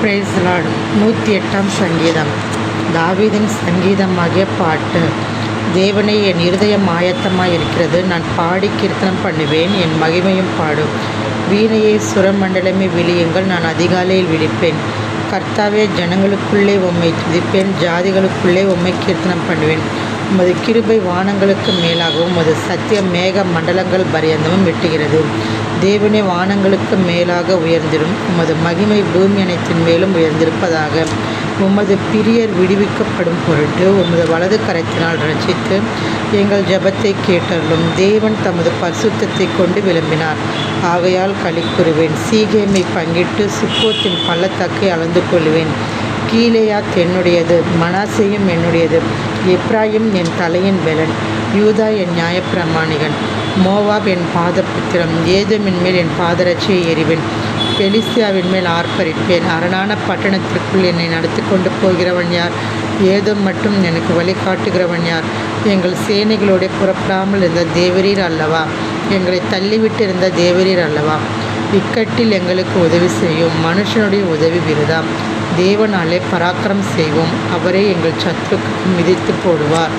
Price Lord. 108ஆம் சங்கீதம். தாவீதின் சங்கீதமாகிய பாட்டு. தேவனே, என் இருதயம் இருக்கிறது. நான் பாடி கீர்த்தனம் பண்ணுவேன், என் மகிமையும் பாடும். வீணையை சுரமண்டலமே விழியுங்கள், நான் அதிகாலையில் விழிப்பேன். கர்த்தாவே, ஜனங்களுக்குள்ளே உம்மை துதிப்பேன், ஜாதிகளுக்குள்ளே உம்மை கீர்த்தனம் பண்ணுவேன். உமது கிருபை வானங்களுக்கு மேலாகவும் உமது சத்தியம் மேக மண்டலங்கள் பரியந்தமும் வெட்டுகிறது. தேவனே, வானங்களுக்கு மேலாக உயர்ந்திடும், உமது மகிமை பூமி அனைத்தின் மேலும் உயர்ந்திருப்பதாக. உமது பிரியர் விடுவிக்கப்படும் பொருட்டு உமது வலது கரத்தினால் ரட்சித்து எங்கள் ஜெபத்தை கேட்டருளும். தேவன் தமது பரிசுத்தத்தை கொண்டு விளம்பினார், ஆகையால் களி கூறுவேன். சீகேமை பங்கிட்டு சுக்கோத்தின் பள்ளத்தாக்கை அளந்து கொள்வேன். கீலேயாத் என்னுடையது, மனாசேயும் என்னுடையது. எப்ராயிம் என் தலையின் பெலன், யூதா என் நியாயப்பிரமாணிகன். மோவாப் என் பாதபுத்திரம், ஏதோமின் மேல் என் பாதரட்சியை எறிவேன். பெலிஸ்தியாவின் மேல் ஆர்ப்பரிப்பேன். அரணான பட்டணத்திற்குள் என்னை நடத்தி கொண்டு போகிறவன் யார்? ஏதோம் மட்டும் எனக்கு வழிகாட்டுகிறவன் யார்? எங்கள் சேனைகளோடு புறப்படாமல் இருந்த தேவரீர் அல்லவா? எங்களை தள்ளிவிட்டு இருந்த தேவரீர் அல்லவா? இக்கட்டில் எங்களுக்கு உதவி செய்யும். மனுஷனுடைய உதவி விருதாம். தேவனாலே பராக்கிரம் செய்வோம். அவரே எங்கள் சத்துருக்கு மிதித்து போடுவார்.